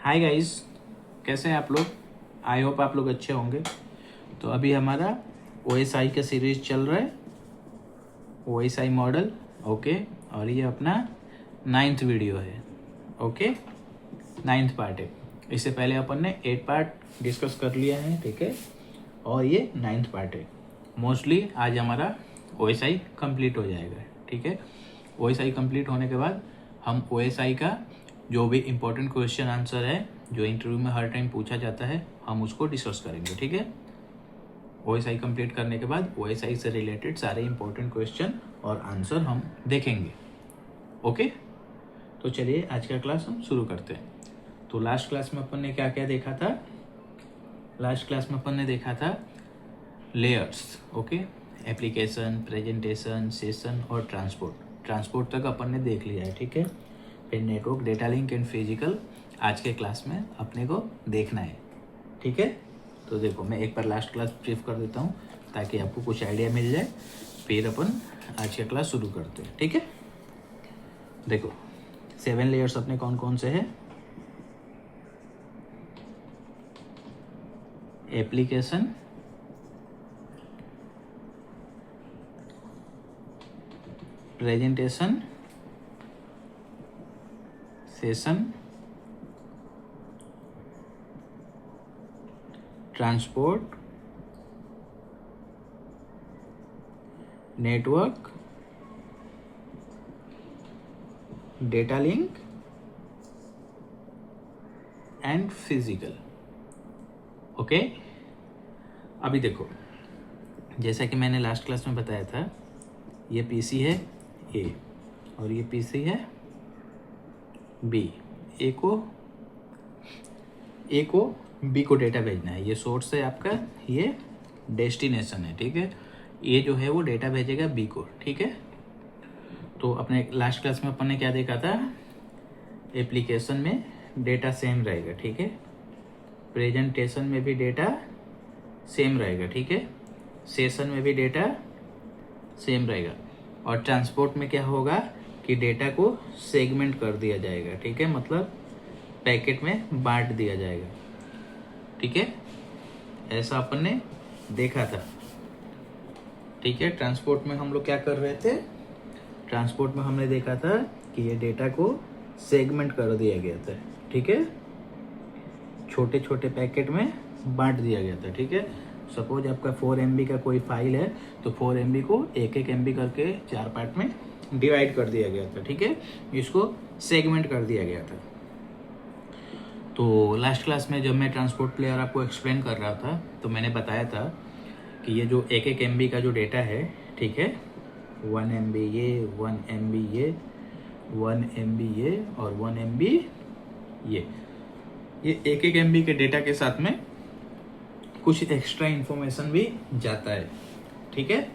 Hi guys, कैसे हैं आप लोग। आई होप आप लोग अच्छे होंगे। तो अभी हमारा OSI का सीरीज चल रहा है, OSI मॉडल। ओके, और ये अपना 9th वीडियो है। ओके, 9th पार्ट है। इससे पहले अपन ने 8 पार्ट डिस्कस कर लिया है, ठीक है, और ये 9th पार्ट है। मोस्टली आज हमारा OSI कंप्लीट हो जाएगा, ठीक है। OSI कंप्लीट होने के बाद हम OSI का जो भी इम्पोर्टेंट क्वेश्चन आंसर है जो इंटरव्यू में हर टाइम पूछा जाता है, हम उसको डिस्कस करेंगे, ठीक है। OSI कंप्लीट करने के बाद OSI से रिलेटेड सारे इम्पोर्टेंट क्वेश्चन और आंसर हम देखेंगे। ओके, तो चलिए आज का क्लास हम शुरू करते हैं। तो लास्ट क्लास में अपन ने क्या क्या देखा था। लास्ट क्लास में अपन ने देखा था layers. Okay, application, presentation, session और ट्रांसपोर्ट तक अपन ने देख लिया है, ठीक है। फिर network, data link and physical आज के क्लास में अपने को देखना है, ठीक है। तो देखो, मैं एक बार लास्ट क्लास ब्रीफ कर देता हूँ ताकि आपको कुछ आइडिया मिल जाए, फिर अपन आज का क्लास शुरू करते हैं, ठीक है। देखो, 7 लेयर्स अपने कौन कौन से हैं। Application, presentation, session, transport, network, data link and physical. Okay, अभी देखो, जैसा कि मैंने लास्ट क्लास में बताया था, ये पीसी है A और ये पीसी है B। A को B को डेटा भेजना है। ये सोर्स है आपका, ये डेस्टिनेशन है, ठीक है। ये जो है वो डेटा भेजेगा B को, ठीक है। तो अपने लास्ट क्लास में अपन ने क्या देखा था, एप्लीकेशन में डेटा सेम रहेगा, ठीक है। प्रेजेंटेशन में भी डेटा सेम रहेगा, ठीक है। सेशन में भी डेटा सेम रहेगा। और ट्रांसपोर्ट में क्या होगा कि डेटा को सेगमेंट कर दिया जाएगा, ठीक है, मतलब पैकेट में बांट दिया जाएगा, ठीक है। ऐसा अपन ने देखा था, ठीक है। ट्रांसपोर्ट में हम लोग क्या कर रहे थे, ट्रांसपोर्ट में हमने देखा था कि ये डेटा को सेगमेंट कर दिया गया था, ठीक है, छोटे छोटे पैकेट में बांट दिया गया था, ठीक है। सपोज आपका 4 MB का कोई फाइल है तो 4 MB को एक MB करके 4 पार्ट में डिवाइड कर दिया गया था, ठीक है। इसको सेगमेंट कर दिया गया था। तो लास्ट क्लास में जब मैं ट्रांसपोर्ट प्लेयर आपको एक्सप्लेन कर रहा था तो मैंने बताया था कि ये जो एक MB का जो डेटा है, ठीक है, 1 MB ये, 1 MB ये, 1 MB ये और 1 MB ये एक MB के डेटा के साथ में कुछ एक्स्ट्रा इन्फॉर्मेशन भी जाता है, ठीक है।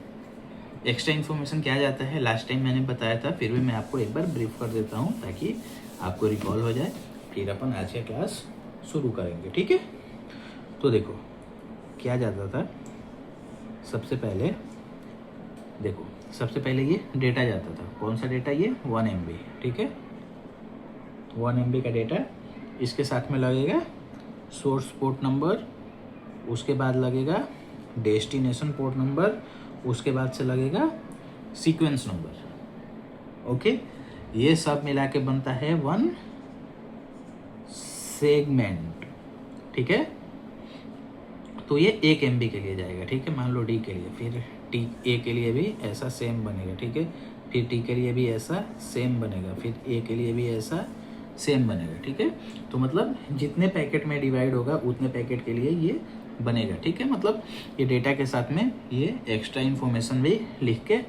एक्स्ट्रा इन्फॉर्मेशन क्या जाता है, लास्ट टाइम मैंने बताया था, फिर भी मैं आपको एक बार ब्रीफ कर देता हूँ ताकि आपको रिकॉल हो जाए। फिर अपन आज का क्लास शुरू करेंगे, ठीक है। तो देखो क्या जाता था, सबसे पहले देखो, सबसे पहले ये डेटा जाता था। कौन सा डेटा, ये 1 MB, ठीक है। 1 MB का डेटा, इसके साथ में लगेगा सोर्स पोर्ट नंबर, उसके बाद लगेगा डेस्टिनेशन पोर्ट नंबर, उसके बाद से लगेगा सीक्वेंस नंबर। ओके, ये सब मिला के बनता है 1 सेगमेंट, ठीक है। तो ये 1 MB के लिए जाएगा, ठीक है, मान लो D के लिए। फिर A के लिए भी ऐसा सेम बनेगा, ठीक है। फिर T के लिए भी ऐसा सेम बनेगा, फिर A के लिए भी ऐसा सेम बनेगा, ठीक है। तो मतलब जितने पैकेट में डिवाइड होगा उतने पैकेट के लिए ये बनेगा, ठीक है। मतलब ये डेटा के साथ में ये एक्स्ट्रा इन्फॉर्मेशन भी लिख के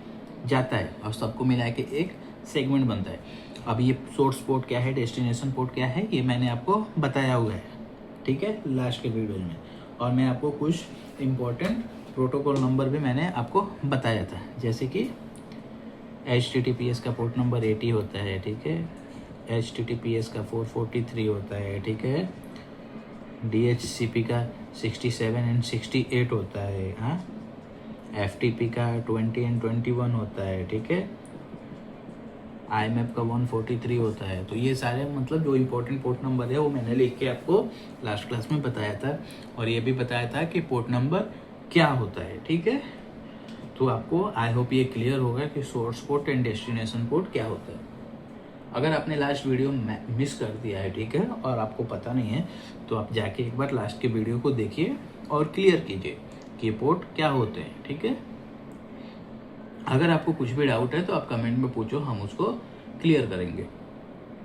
जाता है और सबको मिला के एक सेगमेंट बनता है। अब ये सोर्स पोर्ट क्या है, डेस्टिनेशन पोर्ट क्या है, ये मैंने आपको बताया हुआ है, ठीक है, लास्ट के वीडियो में। और मैं आपको कुछ इम्पोर्टेंट प्रोटोकॉल नंबर भी मैंने आपको बताया था, जैसे कि HTTPS का पोर्ट नंबर 80 होता है, ठीक है। HTTPS का 443 होता है, ठीक है। DHCP का 67 एंड 68 होता है, हाँ। FTP का 20 एंड 21 होता है, ठीक है। IMAP का 143 होता है। तो ये सारे मतलब जो इम्पोर्टेंट पोर्ट नंबर है वो मैंने लिख के आपको लास्ट क्लास में बताया था, और ये भी बताया था कि पोर्ट नंबर क्या होता है, ठीक है। तो आपको आई होप ये क्लियर होगा कि source port and destination port क्या होता है। अगर आपने लास्ट वीडियो मिस कर दिया है, ठीक है, और आपको पता नहीं है, तो आप जाके एक बार लास्ट के वीडियो को देखिए और क्लियर कीजिए कि ये पोर्ट क्या होते हैं, ठीक है। अगर आपको कुछ भी डाउट है तो आप कमेंट में पूछो, हम उसको क्लियर करेंगे,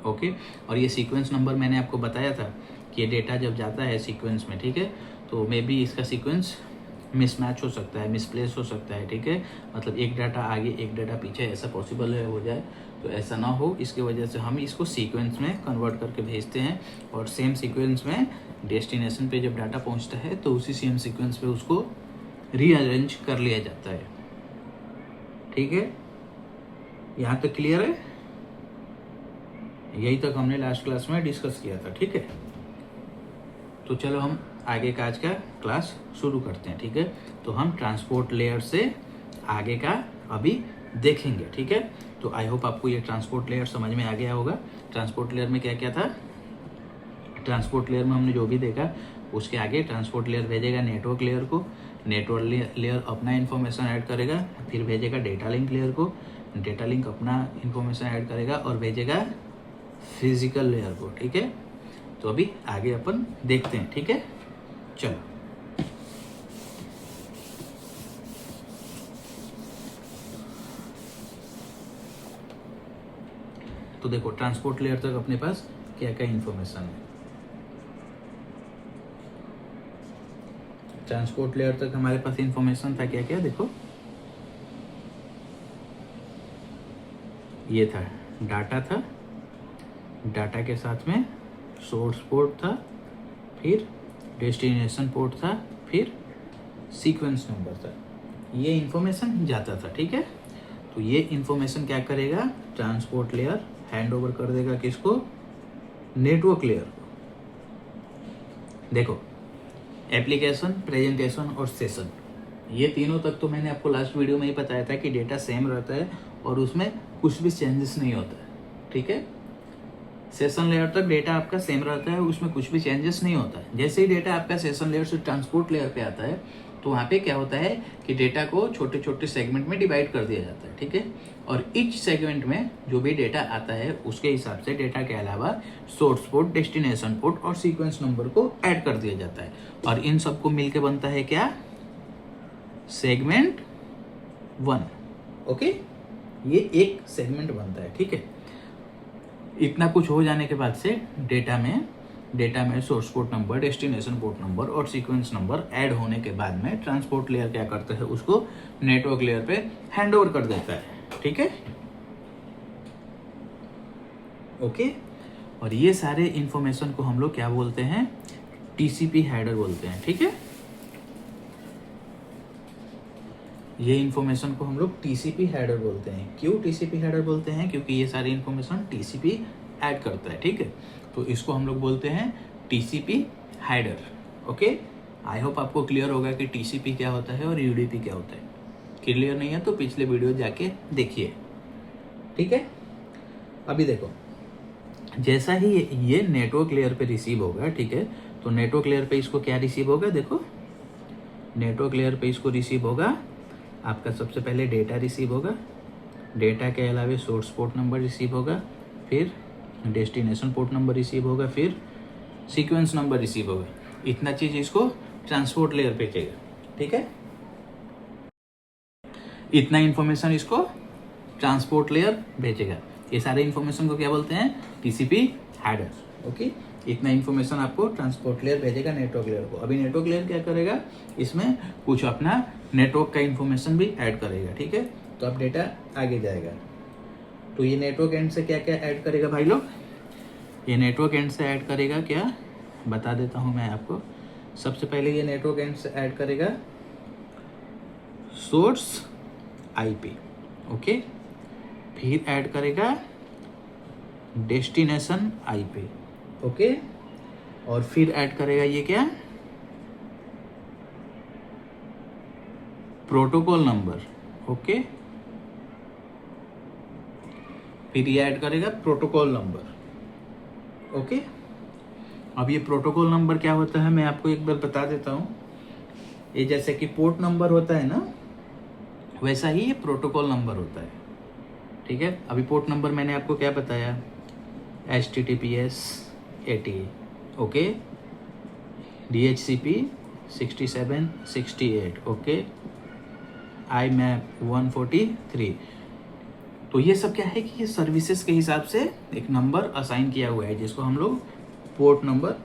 ओके। और ये सीक्वेंस नंबर मैंने आपको बताया था कि ये डेटा जब जाता है सीक्वेंस में, ठीक है, तो मे बी इसका सीक्वेंस मिसमैच हो सकता है, मिसप्लेस हो सकता है, ठीक है। मतलब एक डाटा आगे एक डाटा पीछे, ऐसा पॉसिबल है हो जाए, तो ऐसा ना हो, इसके वजह से हम इसको सीक्वेंस में कन्वर्ट करके भेजते हैं, और सेम सीक्वेंस में डेस्टिनेशन पे जब डाटा पहुंचता है तो उसी सेम सीक्वेंस पे उसको रीअरेंज कर लिया जाता है, ठीक है। यहाँ तक क्लियर है? यही तक हमने लास्ट क्लास में डिस्कस किया था, ठीक है। तो चलो हम आगे का आज का क्लास शुरू करते हैं, ठीक है। तो हम ट्रांसपोर्ट लेयर से आगे का अभी देखेंगे, ठीक है। तो आई होप आपको ये ट्रांसपोर्ट लेयर समझ में आ गया होगा। ट्रांसपोर्ट लेयर में क्या क्या था? ट्रांसपोर्ट लेयर में हमने जो भी देखा उसके आगे ट्रांसपोर्ट लेयर भेजेगा नेटवर्क लेयर को, नेटवर्क लेयर अपना इन्फॉर्मेशन ऐड करेगा, फिर भेजेगा डेटा लिंक लेयर को, डेटा लिंक अपना इन्फॉर्मेशन ऐड करेगा और भेजेगा फिजिकल लेयर को, ठीक है। तो अभी आगे अपन देखते हैं, ठीक है। चलो, तो देखो ट्रांसपोर्ट लेयर तक अपने पास क्या क्या इन्फॉर्मेशन है। ट्रांसपोर्ट लेयर तक हमारे पास इन्फॉर्मेशन था क्या क्या, देखो ये था, डाटा था, डाटा के साथ में सोर्स पोर्ट था, फिर डेस्टिनेशन पोर्ट था, फिर सीक्वेंस नंबर था। ये इन्फॉर्मेशन जाता था, ठीक है। तो ये इन्फॉर्मेशन क्या करेगा? ट्रांसपोर्ट लेयर हैंड ओवर कर देगा किसको? नेटवर्क लेयर को। देखो, एप्लीकेशन, प्रेजेंटेशन और सेशन, ये तीनों तक तो मैंने आपको लास्ट वीडियो में ही बताया था कि डेटा सेम रहता है और उसमें कुछ भी चेंजेस नहीं होता है, ठीक है। सेशन लेयर तक डेटा आपका सेम रहता है, उसमें कुछ भी चेंजेस नहीं होता है। जैसे ही डेटा आपका सेशन लेयर से ट्रांसपोर्ट लेयर पे आता है तो वहाँ पे क्या होता है कि डेटा को छोटे छोटे सेगमेंट में डिवाइड कर दिया जाता है, ठीक है। और ईच सेगमेंट में जो भी डेटा आता है उसके हिसाब से डेटा के अलावा सोर्स पोर्ट, डेस्टिनेशन पोर्ट और सीक्वेंस नंबर को ऐड कर दिया जाता है, और इन सबको मिलके बनता है क्या? Segment 1, okay. ये एक सेगमेंट बनता है, ठीक है। इतना कुछ हो जाने के बाद से डेटा में source port number, destination port number और सीक्वेंस नंबर ऐड होने के बाद में ट्रांसपोर्ट लेयर क्या करता है? उसको नेटवर्क लेयर पे हैंड ओवर कर देता है, ठीक है, ओके। और ये सारे इंफॉर्मेशन को हम लोग क्या बोलते हैं? टीसीपी हेडर बोलते हैं, ठीक है। ये इंफॉर्मेशन को हम लोग टीसीपी हेडर बोलते हैं। क्यों टीसीपी हेडर बोलते हैं? क्योंकि ये सारी इंफॉर्मेशन टीसीपी ऐड करता है, ठीक है। तो इसको हम लोग बोलते हैं TCP header, okay. I hope आपको क्लियर होगा कि टीसीपी क्या होता है और यूडीपी क्या होता है। क्लियर नहीं है तो पिछले वीडियो जाके देखिए, ठीक है। अभी देखो, जैसा ही ये नेटवर्क लेयर पे रिसीव होगा, ठीक है, तो नेटवर्क लेयर पे इसको क्या रिसीव होगा? देखो, नेटवर्क लेयर पे इसको रिसीव होगा आपका सबसे पहले डेटा रिसीव होगा, डेटा के अलावा सोर्स पोर्ट नंबर रिसीव होगा, फिर डेस्टिनेशन पोर्ट नंबर रिसीव होगा, फिर सीक्वेंस नंबर रिसीव होगा। इतना चीज इसको ट्रांसपोर्ट लेयर पे चाहिए, ठीक है। इतना इंफॉर्मेशन इसको ट्रांसपोर्ट लेयर भेजेगा। ये सारे इंफॉर्मेशन को क्या बोलते हैं? TCP header, okay. इतना इंफॉर्मेशन आपको ट्रांसपोर्ट लेयर भेजेगा नेटवर्क लेयर को। अभी नेटवर्क लेयर क्या करेगा? इसमें कुछ अपना नेटवर्क का इंफॉर्मेशन भी ऐड करेगा, ठीक है। तो अब डेटा आगे जाएगा, तो ये नेटवर्क एंड से क्या क्या ऐड करेगा भाई लोग? ये नेटवर्क एंड से ऐड करेगा क्या, बता देता हूं मैं आपको। सबसे पहले ये नेटवर्क एंड से ऐड करेगा सोर्स आईपी, ओके। फिर ऐड करेगा डेस्टिनेशन आईपी, ओके। और फिर ऐड करेगा ये क्या? Protocol number, okay. फिर ये ऐड करेगा प्रोटोकॉल नंबर। ओके, अब ये प्रोटोकॉल नंबर क्या होता है मैं आपको एक बार बता देता हूँ। ये जैसे कि पोर्ट नंबर होता है ना, वैसा ही ये प्रोटोकॉल नंबर होता है। ठीक है, अभी पोर्ट नंबर मैंने आपको क्या बताया, HTTPS 80, okay, DHCP 6768, okay, IMAP 143। तो ये सब क्या है कि ये सर्विसेज के हिसाब से एक नंबर असाइन किया हुआ है जिसको हम लोग पोर्ट नंबर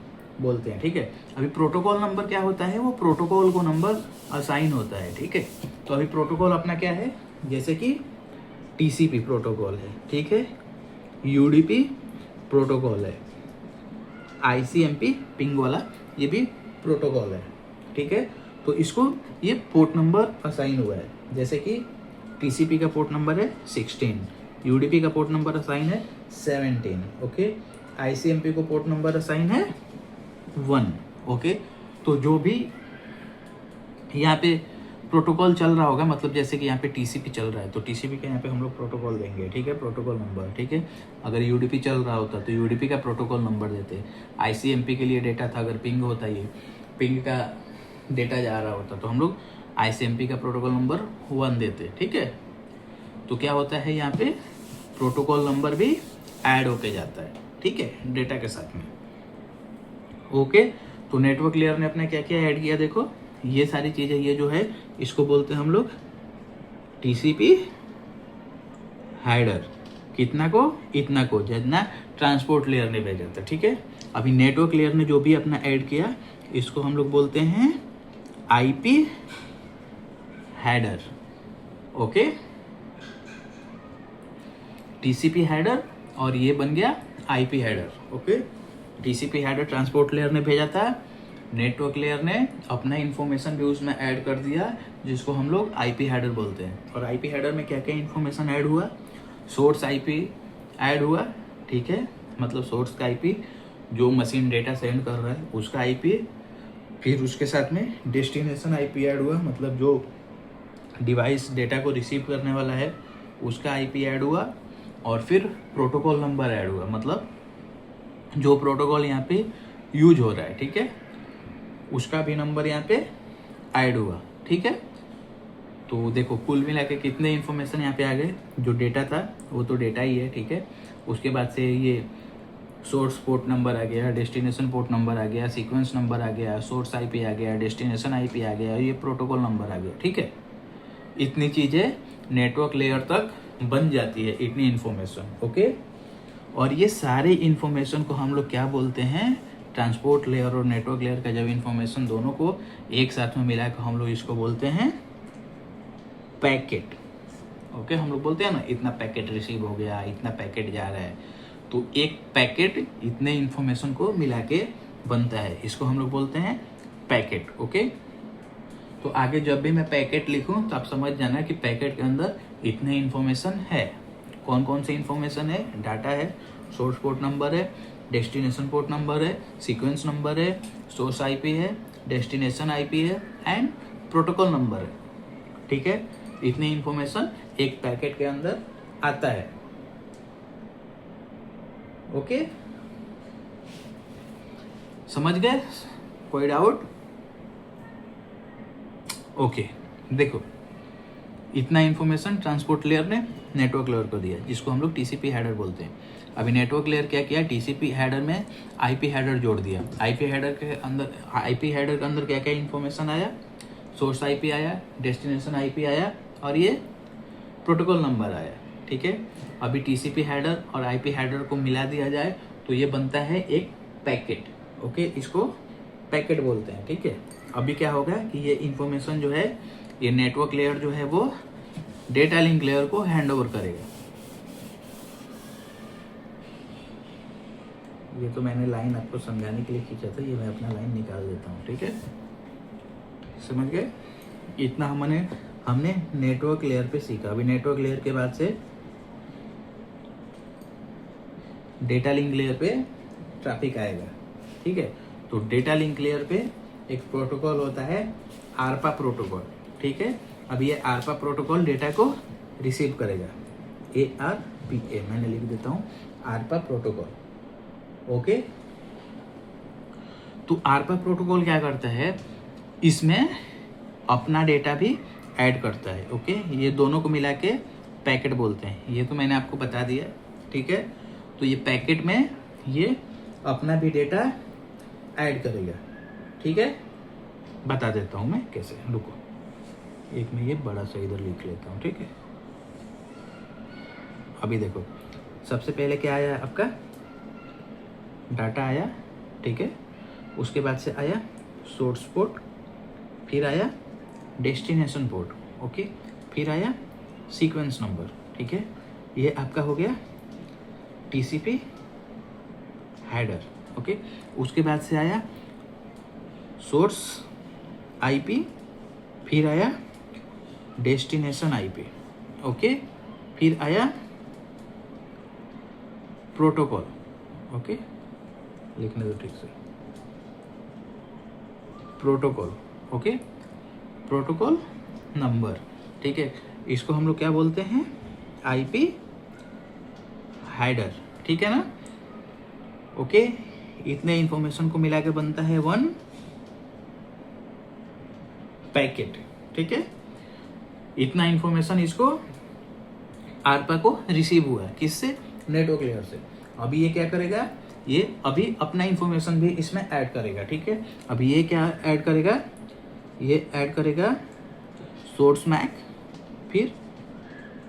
बोलते हैं। ठीक है, अभी प्रोटोकॉल नंबर क्या होता है, वो प्रोटोकॉल को नंबर असाइन होता है। ठीक है, तो अभी प्रोटोकॉल अपना क्या है, जैसे कि TCP प्रोटोकॉल है, ठीक है, UDP प्रोटोकॉल है, ICMP पिंग वाला ये भी प्रोटोकॉल है। ठीक है, तो इसको ये पोर्ट नंबर असाइन हुआ है। जैसे कि TCP का पोर्ट नंबर है 16, UDP का पोर्ट नंबर असाइन है 17, ओके, ICMP को पोर्ट नंबर असाइन है 1, ओके। तो जो भी यहाँ पे प्रोटोकॉल चल रहा होगा, मतलब जैसे कि यहाँ पे TCP चल रहा है तो TCP के यहाँ पे हम लोग प्रोटोकॉल देंगे, ठीक है, प्रोटोकॉल नंबर। ठीक है, अगर UDP चल रहा होता तो UDP का प्रोटोकॉल नंबर देते। ICMP के लिए डेटा था, अगर पिंग होता, ये पिंग का डेटा जा रहा होता तो हम लोग ICMP का प्रोटोकॉल नंबर 1 देते। ठीक है, तो क्या होता है यहाँ पे प्रोटोकॉल नंबर भी ऐड होके जाता है, ठीक है, डेटा के साथ में। ओके, तो नेटवर्क लेयर ने अपना क्या क्या ऐड किया, देखो ये सारी चीजें, ये जो है इसको बोलते हैं हम लोग TCP हेडर, कितना को, इतना को, जितना ट्रांसपोर्ट लेयर ने भेजा था। ठीक है, अभी नेटवर्क लेयर ने जो भी अपना ऐड किया इसको हम लोग बोलते हैं IP header. Okay, TCP header और ये बन गया IP header. Okay, TCP header transport layer ने भेजा था, नेटवर्क लेयर ने अपना इंफॉर्मेशन भी उसमें ऐड कर दिया जिसको हम लोग IP हेडर बोलते हैं। और IP हेडर में क्या क्या इंफॉर्मेशन ऐड हुआ, सोर्स IP ऐड हुआ, ठीक है, मतलब सोर्स का IP, जो मशीन डेटा सेंड कर रहा है उसका IP, फिर उसके साथ में डेस्टिनेशन IP ऐड हुआ, मतलब जो डिवाइस डेटा को रिसीव करने वाला है उसका IP ऐड हुआ, और फिर प्रोटोकॉल नंबर ऐड हुआ, मतलब जो प्रोटोकॉल यहाँ पे यूज हो रहा है, ठीक है, उसका भी नंबर यहाँ पे ऐड हुआ। ठीक है, तो देखो कुल मिला के कितने इन्फॉर्मेशन यहाँ पे आ गए। जो डेटा था वो तो डेटा ही है, ठीक है, उसके बाद से ये सोर्स पोर्ट नंबर आ गया, डेस्टिनेशन पोर्ट नंबर आ गया, सीक्वेंस नंबर आ गया, सोर्स IP आ गया, डेस्टिनेशन IP आ गया, ये प्रोटोकॉल नंबर आ गया। ठीक है, इतनी चीज़ें नेटवर्क लेयर तक बन जाती है, इतनी इन्फॉर्मेशन। ओके, और ये सारे इन्फॉर्मेशन को हम लोग क्या बोलते हैं, ट्रांसपोर्ट लेयर और नेटवर्क लेयर का जब इन्फॉर्मेशन दोनों को एक साथ में मिला कर हम लोग इसको बोलते हैं पैकेट। ओके, हम लोग बोलते हैं ना इतना पैकेट रिसीव हो गया, इतना पैकेट जा रहा है, तो एक पैकेट इतने इन्फॉर्मेशन को मिला के बनता है, इसको हम लोग बोलते हैं पैकेट। ओके, तो आगे जब भी मैं पैकेट लिखूं तो आप समझ जाना कि पैकेट के अंदर इतने इन्फॉर्मेशन है। कौन कौन से इन्फॉर्मेशन है, डाटा है, सोर्स पोर्ट नंबर है, डेस्टिनेशन पोर्ट नंबर है, सीक्वेंस नंबर है, सोर्स IP है, डेस्टिनेशन IP है, एंड प्रोटोकॉल नंबर है। ठीक है, इतनी इन्फॉर्मेशन एक पैकेट के अंदर आता है। ओके, समझ गए, कोई डाउट? ओके, देखो इतना इन्फॉर्मेशन ट्रांसपोर्ट लेयर ने नेटवर्क लेयर को दिया जिसको हम लोग TCP हेडर बोलते हैं। अभी नेटवर्क लेयर क्या किया, TCP हेडर में IP हेडर जोड़ दिया। IP हेडर के अंदर क्या क्या इन्फॉर्मेशन आया, सोर्स IP आया, डेस्टिनेशन IP आया, और ये प्रोटोकॉल नंबर आया। ठीक है, अभी TCP हेडर और IP हेडर को मिला दिया जाए तो ये बनता है एक पैकेट। ओके, इसको पैकेट बोलते हैं। ठीक है, अभी क्या होगा कि ये इन्फॉर्मेशन जो है, ये नेटवर्क लेयर जो है वो डेटा लिंक लेयर को हैंड ओवर करेगा। ये तो मैंने लाइन आपको समझाने के लिए खींचा था, ये मैं अपना लाइन निकाल देता हूँ। ठीक है, समझ गए, इतना हमने नेटवर्क लेयर पे सीखा। अभी नेटवर्क लेयर के बाद से डेटा लिंक लेयर पे ट्रैफिक आएगा। ठीक है, तो डेटा लिंक लेयर पे एक प्रोटोकॉल होता है ARPA प्रोटोकॉल। ठीक है, अब ये ARPA प्रोटोकॉल डेटा को रिसीव करेगा, ARPA RPA मैंने लिख देता हूँ, ARPA प्रोटोकॉल। ओके, तो ARPA प्रोटोकॉल क्या करता है, इसमें अपना डेटा भी ऐड करता है। ओके, ये दोनों को मिला के पैकेट बोलते हैं, ये तो मैंने आपको बता दिया, ठीक है। तो ये पैकेट में ये अपना भी डेटा ऐड करेगा, ठीक है। बता देता हूँ मैं कैसे, रुको एक मैं ये बड़ा सा इधर लिख लेता हूँ, ठीक है। अभी देखो, सबसे पहले क्या आया, आपका डाटा आया, ठीक है। उसके बाद से आया सोर्स पोर्ट, फिर आया डेस्टिनेशन पोर्ट, ओके, फिर आया सीक्वेंस नंबर, ठीक है। ये आपका हो गया TCP हेडर, ओके। उसके बाद से आया सोर्स IP, फिर आया डेस्टिनेशन IP, ओके, फिर आया प्रोटोकॉल, ओके, लिखने दो ठीक से, प्रोटोकॉल, ओके, प्रोटोकॉल नंबर, ठीक है। इसको हम लोग क्या बोलते हैं, IP हेडर, ठीक है ना। ओके, इतने इंफॉर्मेशन को मिला के बनता है वन पैकेट, ठीक है। इतना इंफॉर्मेशन इसको ARPA को रिसीव हुआ है, किससे, नेटवर्क लेयर से। अभी ये क्या करेगा, ये अभी अपना इंफॉर्मेशन भी इसमें ऐड करेगा, ठीक है। अभी ये क्या ऐड करेगा, ये ऐड करेगा सोर्स मैक, फिर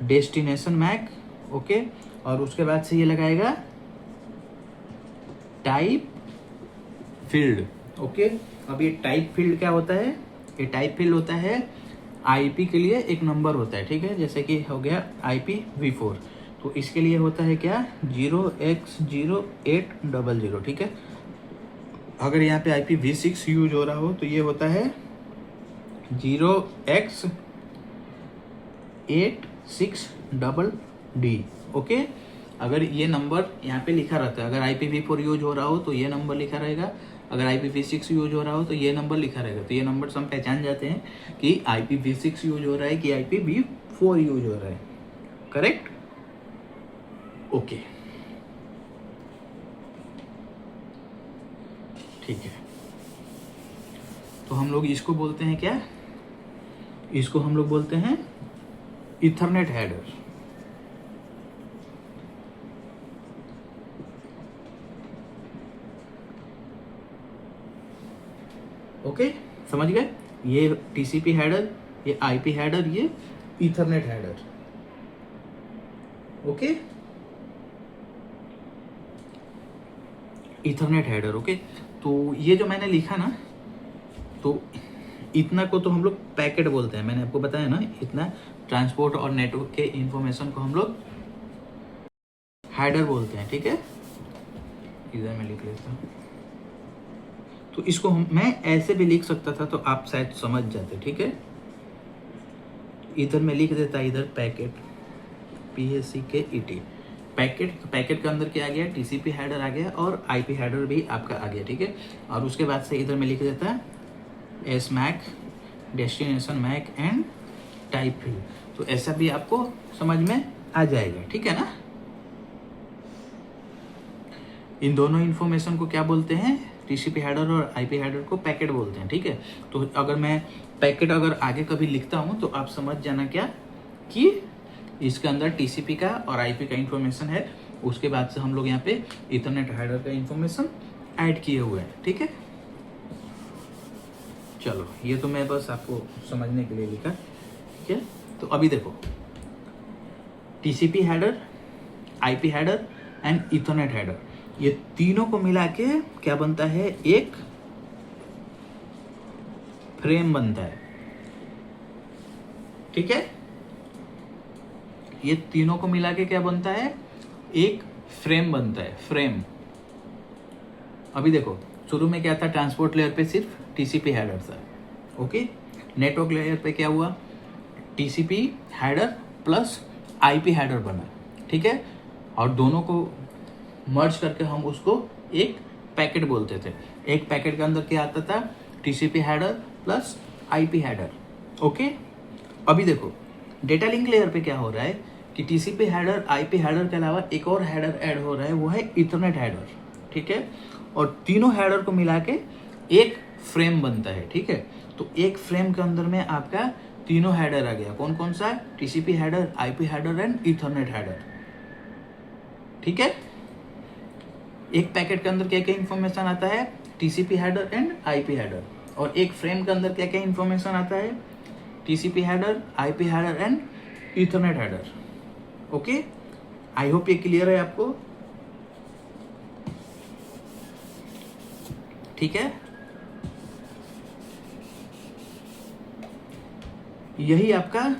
डेस्टिनेशन मैक, ओके, और उसके बाद से ये लगाएगा टाइप फील्ड, ओके। अब ये टाइप फील्ड क्या होता है, ये टाइप फील्ड होता है IP के लिए एक नंबर होता है, ठीक है। जैसे कि हो गया IPv4, तो इसके लिए होता है क्या, 0x0800, ठीक है। अगर यहाँ पे IPv6 यूज हो रहा हो तो ये होता है 0x86DD, ओके। अगर ये नंबर यहाँ पे लिखा रहता है, अगर IPv4 यूज हो रहा हो तो ये नंबर लिखा रहेगा, अगर IPv6 यूज हो रहा हो तो ये नंबर लिखा रहेगा। तो ये नंबर से हम पहचान जाते हैं कि IPv6 यूज हो रहा है कि IPv4 यूज हो रहा है, करेक्ट, ओके, ठीक है। तो हम लोग इसको बोलते हैं क्या, इसको हम लोग बोलते हैं इथरनेट हेडर, ओके, समझ गए। ये TCP हेडर, ये IP हेडर, ये Ethernet header, okay, Ethernet header, okay. तो ये जो मैंने लिखा ना, तो इतना को तो हम लोग पैकेट बोलते हैं, मैंने आपको बताया ना, इतना ट्रांसपोर्ट और नेटवर्क के इंफॉर्मेशन को हम लोग हेडर बोलते हैं, ठीक है। इधर मैं लिख लेता हूँ, तो इसको मैं ऐसे भी लिख सकता था तो आप शायद समझ जाते, ठीक है। इधर मैं लिख देता, इधर पैकेट, PACKET, पैकेट, तो पैकेट के अंदर क्या आ गया, TCP हेडर आ गया और IP हेडर भी आपका आ गया, ठीक है। और उसके बाद से इधर मैं लिख देता SMAC, destination MAC and type field, तो ऐसा भी आपको समझ में आ जाएगा, ठीक है ना। इन दोनों इंफॉर्मेशन को क्या बोलते हैं, TCP हेडर और IP हेडर को पैकेट बोलते हैं, ठीक है। तो अगर मैं पैकेट अगर आगे कभी लिखता हूँ तो आप समझ जाना क्या, कि इसके अंदर TCP का और IP का इंफॉर्मेशन है, उसके बाद से हम लोग यहाँ पे इथरनेट हेडर का इंफॉर्मेशन ऐड किए हुए हैं, ठीक है। चलो, ये तो मैं बस आपको समझने के लिए लिखा, ठीक है। तो अभी देखो, TCP header, IP header and Ethernet header, ये तीनों को मिला के क्या बनता है, एक फ्रेम बनता है, ठीक है। ये तीनों को मिला के क्या बनता है, एक फ्रेम बनता है, फ्रेम। अभी देखो, शुरू में क्या था, ट्रांसपोर्ट लेयर पे सिर्फ TCP हेडर था, ओके। नेटवर्क लेयर पे क्या हुआ, TCP header plus IP header बना, ठीक है। और दोनों को मर्ज करके हम उसको एक पैकेट बोलते थे। एक पैकेट के अंदर क्या आता था, TCP header plus IP header, okay. अभी देखो, डेटा लिंक लेयर पे क्या हो रहा है, कि टीसीपी हेडर आईपी हेडर के अलावा एक और हेडर ऐड हो रहा है, वो है इथरनेट हेडर, ठीक है। और तीनों हेडर को मिला के एक फ्रेम बनता है, ठीक है। तो एक फ्रेम के अंदर में आपका तीनों हेडर आ गया, कौन कौन सा? TCP header, IP header and Ethernet header, ठीक है। एक पैकेट के अंदर क्या क्या इंफॉर्मेशन आता है? TCP header and IP header. और एक फ्रेम के अंदर क्या क्या इंफॉर्मेशन आता है? TCP header, IP header and Ethernet header. Okay, I hope ये क्लियर है आपको, ठीक है। यही आपका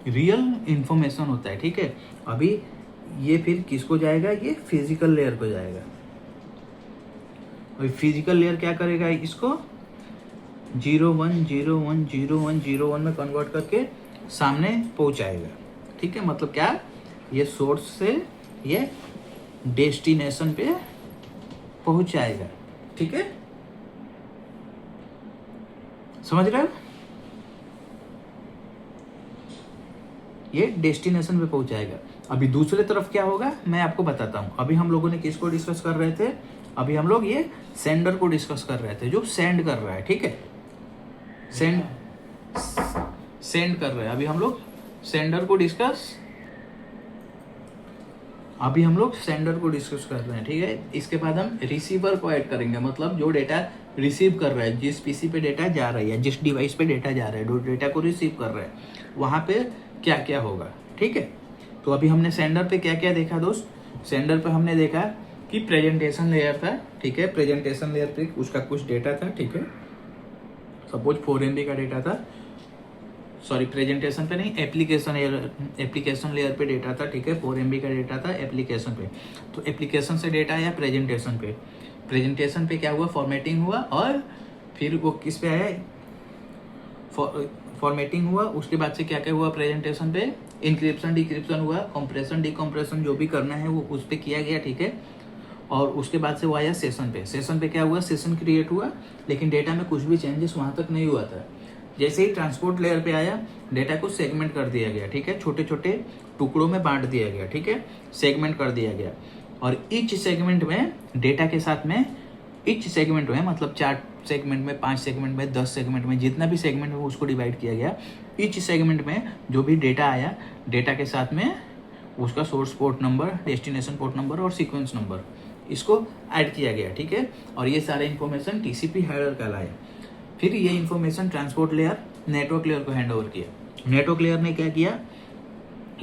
रियल इंफॉर्मेशन होता है, ठीक है। अभी ये फिर किसको जाएगा? ये फिजिकल लेयर को जाएगा। अभी फिजिकल लेयर क्या करेगा? इसको 01010101 में कन्वर्ट करके सामने पहुंचाएगा, ठीक है। मतलब क्या? ये सोर्स से ये डेस्टिनेशन पे पहुंचाएगा, ठीक है। समझ रहे हो? ये डेस्टिनेशन पे पहुंचाएगा। अभी दूसरे तरफ क्या होगा मैं आपको बताता हूं। अभी हम लोगों ने किसको डिस्कस कर रहे थे? अभी हम लोग ये सेंडर को डिस्कस कर रहे थे, जो सेंड कर रहा है, ठीक है। सेंड कर रहे हैं। अभी हम लोग सेंडर को डिस्कस कर रहे हैं, ठीक है। इसके बाद हम रिसीवर को ऐड करेंगे, मतलब जो डेटा रिसीव कर रहा है, जिस पीसी पे डेटा जा रहा है, जिस डिवाइस पे डेटा जा रहा है, जो डेटा को रिसीव कर रहा है, वहाँ पे क्या क्या होगा, ठीक है। तो अभी हमने सेंडर पे क्या क्या देखा दोस्त? सेंडर पे हमने देखा कि प्रेजेंटेशन लेयर था, ठीक है। प्रेजेंटेशन लेयर पे उसका कुछ डेटा था, ठीक है। सपोज 4 MB का डेटा था, सॉरी प्रेजेंटेशन पे नहीं, एप्लीकेशन लेयर पे डेटा था, ठीक है। 4 MB का डेटा था एप्लीकेशन पे। तो एप्लीकेशन से डेटा आया प्रेजेंटेशन पे, प्रेजेंटेशन पे क्या हुआ? फॉर्मेटिंग हुआ, और फिर वो किस पे आया? फॉर्मेटिंग हुआ। उसके बाद से क्या क्या हुआ प्रेजेंटेशन पे? इंक्रिप्शन डिक्रिप्शन हुआ, कंप्रेशन डिकम्प्रेशन जो भी करना है वो उस पर किया गया, ठीक है। और उसके बाद से वो आया सेशन पे। सेशन पे क्या हुआ? सेशन क्रिएट हुआ, लेकिन डेटा में कुछ भी चेंजेस वहाँ तक नहीं हुआ था। जैसे ही ट्रांसपोर्ट लेयर पे आया, डेटा को सेगमेंट कर दिया गया, ठीक है। छोटे छोटे टुकड़ों में बांट दिया गया, ठीक है। सेगमेंट कर दिया गया, और ईच सेगमेंट में डेटा के साथ में, ईच सेगमेंट में मतलब 4 सेगमेंट में, 5 सेगमेंट में, 10 सेगमेंट में, जितना भी सेगमेंट है उसको डिवाइड किया गया। ईच सेगमेंट में जो भी डेटा आया, डेटा के साथ में उसका source port number, destination port number और सीक्वेंस नंबर, इसको ऐड किया गया, ठीक है। और ये सारे इंफॉर्मेशन टीसीपी हेडर कहलाया। फिर ये information transport layer network layer को हैंड ओवर किया। नेटवर्क लेयर ने क्या किया?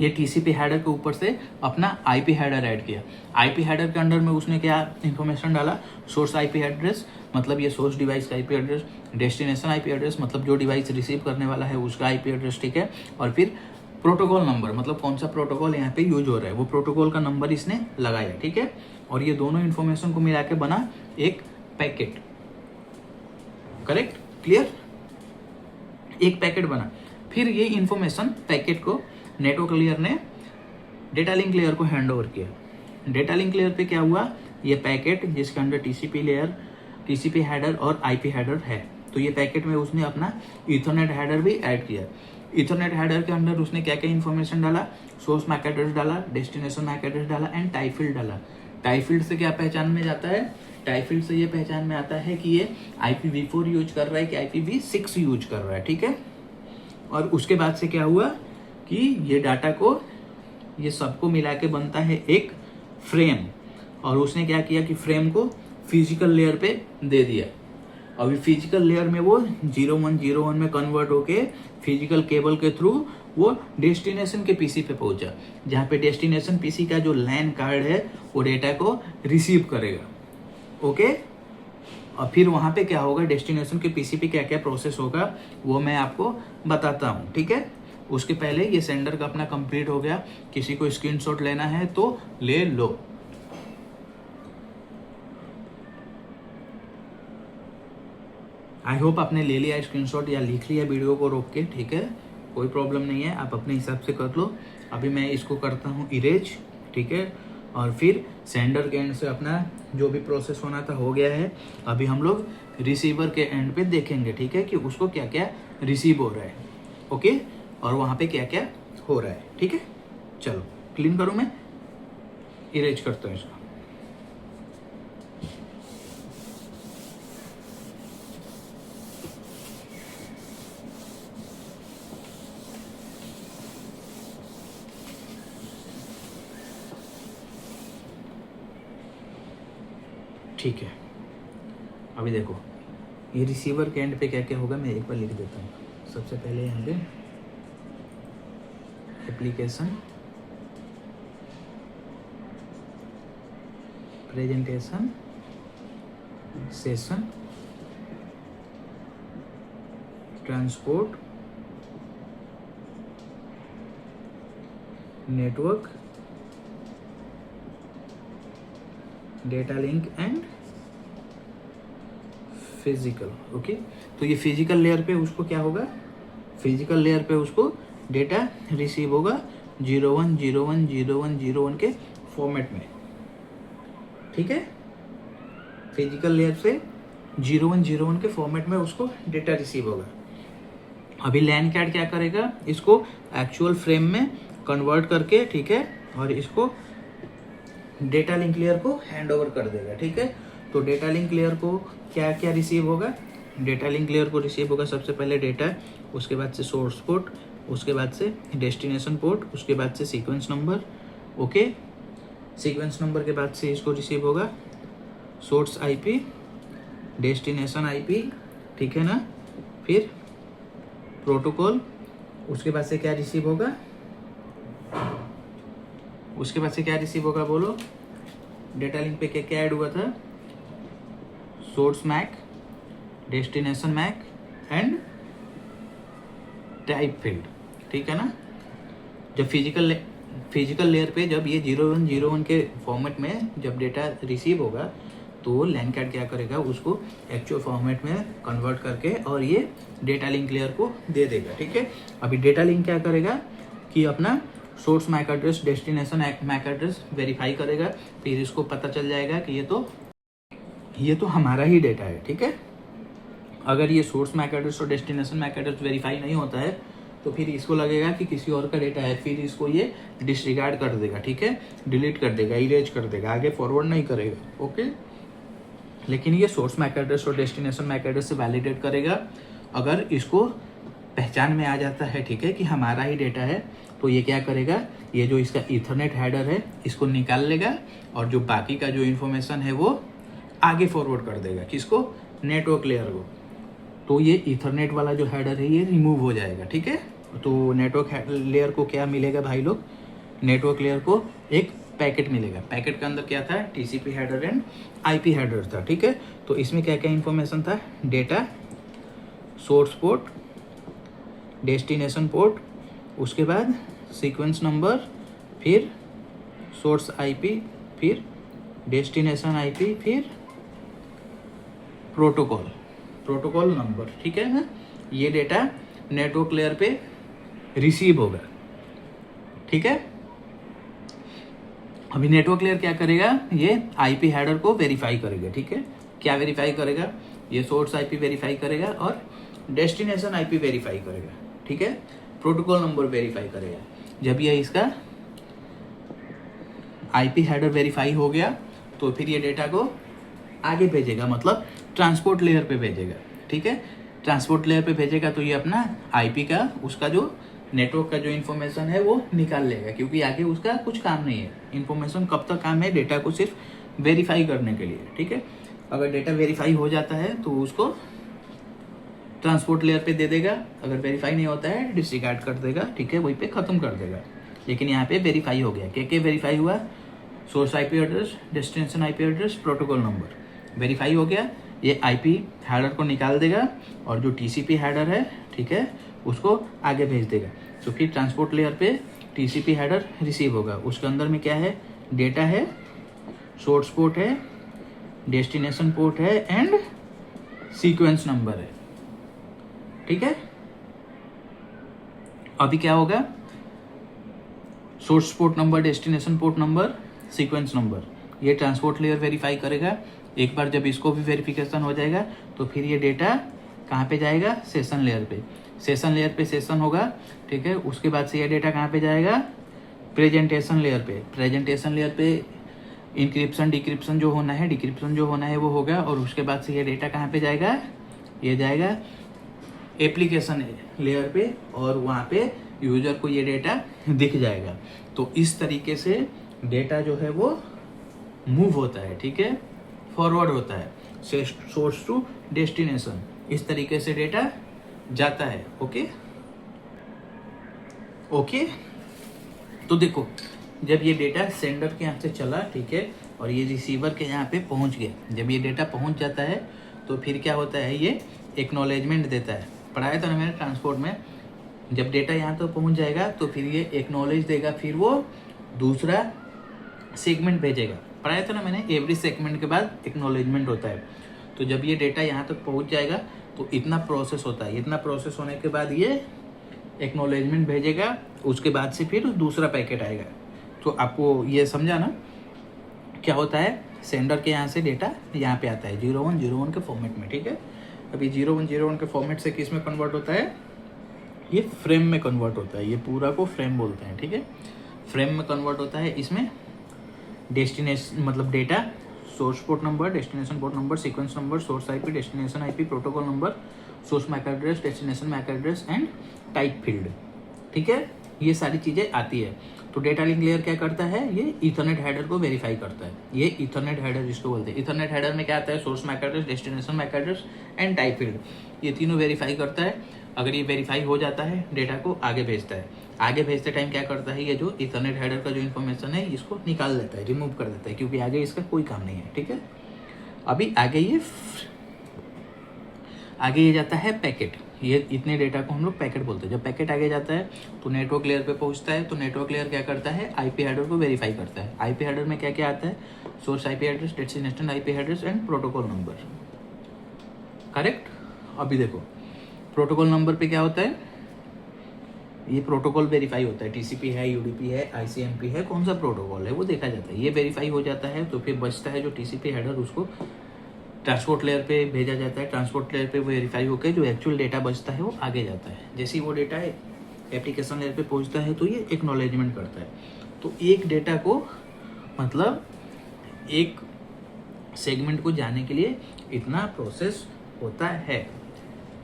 ये टीसीपी हेडर के ऊपर से अपना आईपी हेडर ऐड किया। आईपी हेडर के अंडर में उसने क्या इंफॉर्मेशन डाला? सोर्स आईपी एड्रेस, मतलब ये सोर्स डिवाइस का IP address, destination IP address, मतलब जो डिवाइस रिसीव करने वाला है उसका आईपी एड्रेस, ठीक है। और फिर प्रोटोकॉल नंबर, मतलब कौन सा प्रोटोकॉल यहाँ पे यूज हो रहा है, वो प्रोटोकॉल का नंबर इसने लगाया, ठीक है। और ये दोनों इन्फॉर्मेशन को मिला के बना एक पैकेट, करेक्ट, क्लियर? एक पैकेट बना। फिर ये इंफॉर्मेशन पैकेट को नेटवर्क लेयर ने डेटा लिंक लेयर को हैंड ओवर किया। डेटा लिंक लेयर पे क्या हुआ? ये पैकेट जिसके अंदर टीसीपी लेयर, टीसीपी हेडर और आईपी हेडर है, तो ये पैकेट में उसने अपना इथरनेट हेडर भी ऐड किया। इथरनेट हेडर के अंदर उसने क्या क्या इन्फॉर्मेशन डाला? सोर्स मैक एड्रेस डाला, डेस्टिनेशन मैक एड्रेस डाला एंड टाइप फील्ड डाला। टाइप फील्ड से क्या पहचान में जाता है? टाइप फील्ड से ये पहचान में आता है कि ये IPv4 यूज कर रहा है कि IPv6 यूज कर रहा है, ठीक है। और उसके बाद से क्या हुआ कि ये डाटा को, ये सबको मिला के बनता है एक फ्रेम, और उसने क्या किया कि फ्रेम को फिजिकल लेयर पे दे दिया। अभी फिजिकल लेयर में वो 0101 में कन्वर्ट होके फिजिकल केबल के थ्रू वो डेस्टिनेशन के पीसी पे पहुंचा, जहाँ पे डेस्टिनेशन पीसी का जो लैन कार्ड है वो डेटा को रिसीव करेगा, ओके। और फिर वहाँ पे क्या होगा, डेस्टिनेशन के पीसी पे क्या क्या प्रोसेस होगा वो मैं आपको बताता हूँ, ठीक है। उसके पहले ये सेंडर का अपना कंप्लीट हो गया। किसी को स्क्रीनशॉट लेना है तो ले लो। आई होप आपने ले लिया स्क्रीनशॉट या लिख लिया वीडियो को रोक के, ठीक है, कोई प्रॉब्लम नहीं है, आप अपने हिसाब से कर लो। अभी मैं इसको करता हूँ इरेज, ठीक है। और फिर सेंडर के एंड से अपना जो भी प्रोसेस होना था हो गया है। अभी हम लोग रिसीवर के एंड पे देखेंगे, ठीक है, कि उसको क्या क्या रिसीव हो रहा है, ओके, और वहाँ पे क्या क्या हो रहा है, ठीक है। चलो क्लीन करूँ मैं, इरेज करता हूँ इसको। ठीक है, अभी देखो ये रिसीवर के एंड पे क्या क्या होगा मैं एक बार लिख देता हूँ। सबसे पहले यहाँ पे application, presentation, session, transport, network, data link and physical. Okay, तो ये फिजिकल लेयर पे उसको क्या होगा, फिजिकल लेयर पे उसको डेटा रिसीव होगा 01010101 के फॉर्मेट में। ठीक है, फिजिकल लेयर से 0101 के फॉर्मेट में उसको डेटा रिसीव होगा। अभी लैन कैट क्या करेगा, इसको एक्चुअल फ्रेम में कन्वर्ट करके, ठीक है, और इसको डेटा लिंक लेयर को हैंड ओवर कर देगा। ठीक है, तो डेटा लिंक लेयर को क्या क्या रिसीव होगा, डेटा लिंक लेयर को रिसीव होगा सबसे पहले डेटा, उसके बाद से सोर्स पोर्ट, उसके बाद से डेस्टिनेशन पोर्ट, उसके बाद से sequence number. Okay, sequence number के बाद से इसको रिसीव होगा सोर्स आईपी, डेस्टिनेशन आईपी, ठीक है ना, फिर प्रोटोकॉल, उसके बाद से क्या रिसीव होगा, उसके बाद से क्या रिसीव होगा बोलो, डेटा लिंक पे क्या क्या ऐड हुआ था, source MAC, destination MAC and type field. ठीक है ना, जब फिजिकल लेयर पे जब ये 0101 के फॉर्मेट में जब डेटा रिसीव होगा तो लैन कैट क्या करेगा, उसको एक्चुअल फॉर्मेट में कन्वर्ट करके और ये डेटा लिंक लेयर को दे देगा। ठीक है, अभी डेटा लिंक क्या करेगा कि अपना source MAC address, destination MAC address verify करेगा, फिर इसको पता चल जाएगा कि ये तो हमारा ही डेटा है। ठीक है, अगर ये सोर्स मैक एड्रेस और डेस्टिनेशन मैक एड्रेस वेरीफाई नहीं होता है तो फिर इसको लगेगा कि किसी और का डेटा है, फिर इसको ये डिसरिगार्ड कर देगा। ठीक है, डिलीट कर देगा, इरेज कर देगा, आगे फॉरवर्ड नहीं करेगा। ओके, लेकिन ये सोर्स मैक एड्रेस और डेस्टिनेशन मैक एड्रेस से वैलिडेट करेगा। अगर इसको पहचान में आ जाता है, ठीक है, कि हमारा ही डेटा है, तो ये क्या करेगा, ये जो इसका ईथरनेट हेडर है इसको निकाल लेगा और जो बाकी का जो इन्फॉर्मेशन है वो आगे फॉरवर्ड कर देगा, किसको, नेटवर्क लेयर को। तो ये ईथरनेट वाला जो हेडर है ये रिमूव हो जाएगा। ठीक है, तो नेटवर्क लेयर को क्या मिलेगा भाई लोग, नेटवर्क लेयर को एक पैकेट मिलेगा। पैकेट के अंदर क्या था, TCP header and IP header था। ठीक है, तो इसमें क्या क्या इन्फॉर्मेशन था, data, source port, destination port, उसके बाद सीक्वेंस नंबर, फिर सोर्स आईपी, फिर डेस्टिनेशन आईपी, फिर प्रोटोकॉल नंबर। ठीक है ना, ये डेटा नेटवर्क लेयर पे रिसीव होगा। ठीक है, अभी नेटवर्क लेयर क्या करेगा, ये आईपी हेडर को वेरीफाई करेगा। ठीक है, क्या वेरीफाई करेगा, ये सोर्स आईपी वेरीफाई करेगा और डेस्टिनेशन आईपी वेरीफाई करेगा। ठीक है, प्रोटोकॉल नंबर वेरीफाई करेगा। जब ये इसका आईपी हेडर वेरीफाई हो गया तो फिर ये डेटा को आगे भेजेगा, मतलब ट्रांसपोर्ट लेयर पे भेजेगा। ठीक है, ट्रांसपोर्ट लेयर पे भेजेगा तो ये अपना आईपी का, उसका जो नेटवर्क का जो इन्फॉर्मेशन है वो निकाल लेगा, क्योंकि आगे उसका कुछ काम नहीं है। इन्फॉर्मेशन कब तक काम है, डेटा को सिर्फ वेरीफाई करने के लिए। ठीक है, अगर डेटा वेरीफाई हो जाता है तो उसको ट्रांसपोर्ट लेयर पे दे देगा, अगर वेरीफाई नहीं होता है डिसरिगार्ड कर देगा। ठीक है, वहीं पे खत्म कर देगा। लेकिन यहाँ पे वेरीफाई हो गया, क्या वेरीफाई हुआ, source IP address, destination IP address, protocol number verify हो गया। ये आईपी हेडर को निकाल देगा और जो टीसीपी हेडर है, ठीक है, उसको आगे भेज देगा। तो फिर ट्रांसपोर्ट लेयर पे टीसीपी हेडर रिसीव होगा, उसके अंदर में क्या है, डेटा है, सोर्स पोर्ट है, डेस्टिनेशन पोर्ट है एंड सीक्वेंस नंबर है। ठीक है, अभी क्या होगा, source port number, destination port number, sequence number, ये ट्रांसपोर्ट लेयर वेरीफाई करेगा। एक बार जब इसको भी वेरिफिकेशन हो जाएगा तो फिर ये डेटा कहाँ पे जाएगा, सेशन लेयर पे। सेशन लेयर पे सेशन होगा। ठीक है, उसके बाद से ये डेटा कहाँ पे जाएगा, प्रेजेंटेशन लेयर पे इंक्रिप्शन डिक्रिप्शन जो होना है, डिक्रिप्शन जो होना है वो होगा, और उसके बाद से ये डेटा कहाँ पे जाएगा, ये जाएगा एप्लीकेशन लेयर पे, और वहाँ पे यूजर को ये डेटा दिख जाएगा। तो इस तरीके से डेटा जो है वो मूव होता है, ठीक है, फॉरवर्ड होता है, सोर्स टू डेस्टिनेशन, इस तरीके से डेटा जाता है। ओके। तो देखो, जब ये डेटा सेंडर के यहाँ से चला, ठीक है, और ये रिसीवर के यहाँ पे पहुँच गया, जब ये डेटा पहुँच जाता है तो फिर क्या होता है, ये एक्नॉलेजमेंट देता है। पढ़ाया था ना मैंने ट्रांसपोर्ट में, जब डेटा यहाँ तक पहुँच जाएगा तो फिर ये एक्नॉलेज देगा, फिर वो दूसरा सेगमेंट भेजेगा। पढ़ाया था ना मैंने, एवरी सेगमेंट के बाद एक्नॉलेजमेंट होता है। तो जब ये डेटा यहाँ तक पहुँच जाएगा तो इतना प्रोसेस होता है, इतना प्रोसेस होने के बाद ये एक्नॉलेजमेंट भेजेगा, उसके बाद से फिर दूसरा पैकेट आएगा। तो आपको ये समझा ना क्या होता है, सेंडर के यहाँ से डेटा यहाँ पे आता है 0101 के फॉर्मेट में, ठीक है। अभी 0101 के फॉर्मेट से किस में कन्वर्ट होता है, ये फ्रेम में कन्वर्ट होता है, ये पूरा को फ्रेम बोलते हैं, ठीक है। फ्रेम में कन्वर्ट होता है, इसमें डेस्टिनेशन मतलब data, source port number, destination port number, sequence number, source IP, destination IP, protocol number, source MAC address, destination MAC address and type field, ठीक है, ये सारी चीज़ें आती है। तो डेटा लिंक लेयर क्या करता है, ये इथरनेट हेडर को वेरीफाई करता है, ये इथरनेट हेडर जिसको बोलते हैं। इथरनेट हेडर में क्या आता है, source MAC address, destination MAC address and type field, ये तीनों वेरीफाई करता है। अगर ये वेरीफाई हो जाता है, डेटा को आगे भेजता है। आगे भेजते टाइम क्या करता है, ये जो इथरनेट हेडर का जो इन्फॉर्मेशन है इसको निकाल देता है, रिमूव कर देता है, क्योंकि आगे इसका कोई काम नहीं है, ठीक है। अभी आगे ये जाता है पैकेट, ये इतने डेटा को हम लोग पैकेट बोलते हैं। जब पैकेट आगे जाता है तो नेटवर्क लेयर पे पहुंचता है, तो नेटवर्क लेयर क्या करता है, आईपी हेडर को वेरीफाई करता है। आईपी हेडर में क्या क्या आता है, source IP address, destination IP address and protocol number, correct. अभी देखो प्रोटोकॉल नंबर पे क्या होता है, ये प्रोटोकॉल वेरीफाई होता है, टीसीपी है, यूडीपी है, आईसीएमपी है, कौन सा प्रोटोकॉल है वो देखा जाता है। ये वेरीफाई हो जाता है तो फिर बचता है जो टीसीपी हेडर, उसको ट्रांसपोर्ट लेयर पे भेजा जाता है। ट्रांसपोर्ट लेयर पे वेरीफाई होकर जो एक्चुअल डेटा बचता है वो आगे जाता है। जैसे ही वो डेटा एप्लीकेशन लेयर पे पहुंचता है तो ये एक्नॉलेजमेंट करता है। तो एक डेटा को मतलब एक सेगमेंट को जाने के लिए इतना प्रोसेस होता है।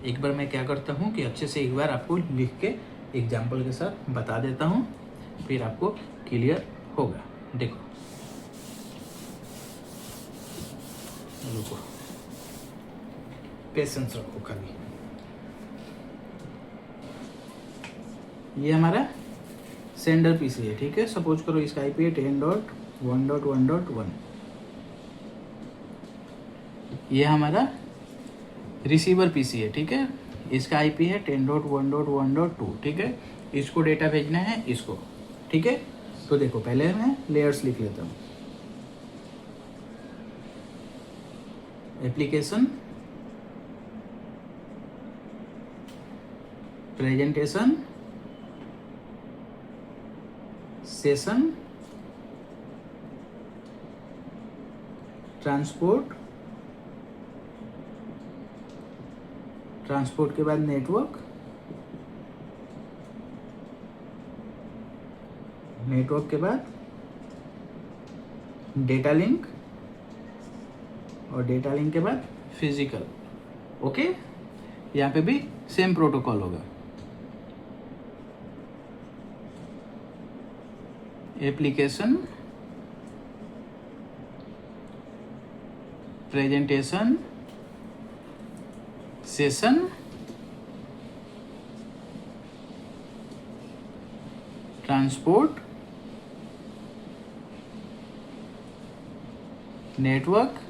एक बार मैं क्या करता हूँ कि अच्छे से एक बार आपको लिख के एग्जाम्पल के साथ बता देता हूँ, फिर आपको क्लियर होगा। देखो, रुको, पेशेंस रखो खाली। ये हमारा सेंडर पीसी है, ठीक है। सपोज करो इसका आईपी है 10.1.1.1। ये हमारा रिसीवर पीसी है, ठीक है। इसका आईपी है 10.1.1.2, ठीक है। इसको डेटा भेजना है इसको, ठीक है। तो देखो पहले मैं लेयर्स लिख लेता हूँ। Application, presentation, session, transport, transport के बाद नेटवर्क, नेटवर्क के बाद डेटा लिंक, और डेटा लिंक के बाद फिजिकल। ओके, यहाँ पे भी सेम प्रोटोकॉल होगा। Application, presentation, session, transport, network,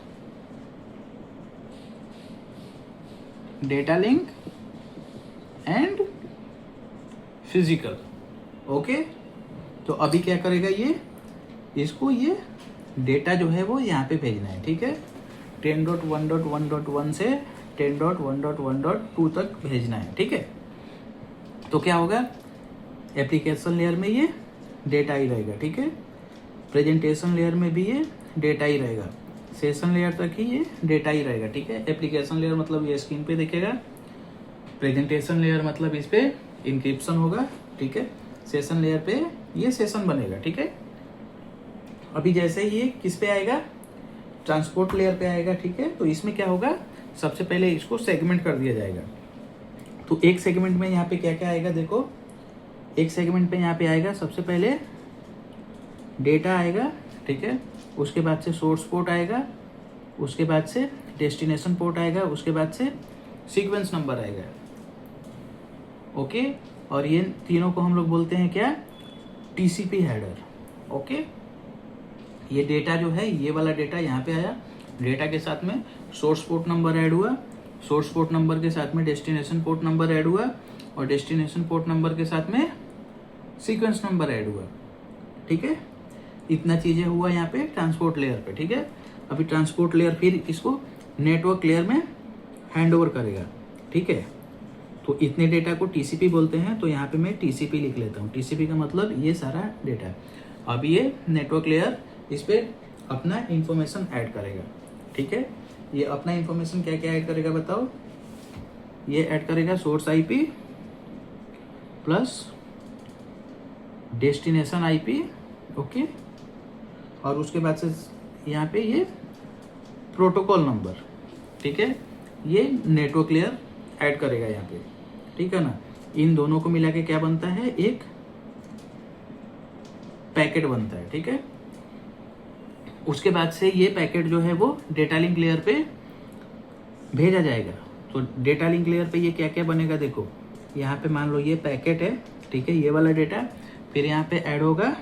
data link and physical. Okay, तो अभी क्या करेगा ये, इसको ये डेटा जो है वो यहाँ पे भेजना है, ठीक है। 10.1.1.1 से 10.1.1.2 तक भेजना है, ठीक है। तो क्या होगा, एप्लीकेशन लेयर में ये डेटा ही रहेगा, ठीक है। प्रेजेंटेशन लेयर में भी ये डेटा ही रहेगा, सेशन लेयर तक ही ये डेटा ही रहेगा, ठीक है। एप्लीकेशन लेयर मतलब ये स्क्रीन पे दिखेगा, प्रेजेंटेशन लेयर मतलब इस पे इंक्रिप्शन होगा, ठीक है। सेशन लेयर पे ये सेशन बनेगा, ठीक है। अभी जैसे ये किस पे आएगा, ट्रांसपोर्ट लेयर पे आएगा, ठीक है। तो इसमें क्या होगा, सबसे पहले इसको सेगमेंट कर दिया जाएगा। तो एक सेगमेंट में यहाँ पे क्या क्या आएगा, देखो एक सेगमेंट पे यहाँ पे आएगा सबसे पहले डेटा आएगा, ठीक है। उसके बाद से सोर्स पोर्ट आएगा, उसके बाद से डेस्टिनेशन पोर्ट आएगा, उसके बाद से सीक्वेंस नंबर आएगा, ओके। और ये तीनों को हम लोग बोलते हैं क्या, टीसीपी हेडर, ओके। ये डेटा जो है, ये वाला डेटा यहाँ पे आया, डेटा के साथ में सोर्स पोर्ट नंबर ऐड हुआ, सोर्स पोर्ट नंबर के साथ में डेस्टिनेशन पोर्ट नंबर ऐड हुआ, और डेस्टिनेशन पोर्ट नंबर के साथ में सीक्वेंस नंबर ऐड हुआ, ठीक है। इतना चीजें हुआ यहाँ पे ट्रांसपोर्ट लेयर पे, ठीक है। अभी ट्रांसपोर्ट लेयर फिर इसको नेटवर्क लेयर में हैंड ओवर करेगा, ठीक है। तो इतने डेटा को टीसीपी बोलते हैं, तो यहाँ पे मैं टीसीपी लिख लेता हूँ। टीसीपी का मतलब ये सारा डेटा है। अब ये नेटवर्क लेयर इस पे अपना इंफॉर्मेशन ऐड करेगा, ठीक है। ये अपना इंफॉर्मेशन क्या क्या ऐड करेगा बताओ, ये ऐड करेगा source IP plus destination IP, okay. और उसके बाद से यहाँ पे ये प्रोटोकॉल नंबर, ठीक है, ये नेटवर्क लेयर ऐड करेगा यहाँ पे, ठीक है ना। इन दोनों को मिला के क्या बनता है, एक पैकेट बनता है, ठीक है। उसके बाद से ये पैकेट जो है वो डेटा लिंक लेयर पे भेजा जाएगा। तो डेटा लिंक लेयर पे ये क्या क्या बनेगा, देखो यहाँ पे मान लो ये पैकेट है, ठीक है, ये वाला डेटा, फिर यहाँ पे ऐड होगा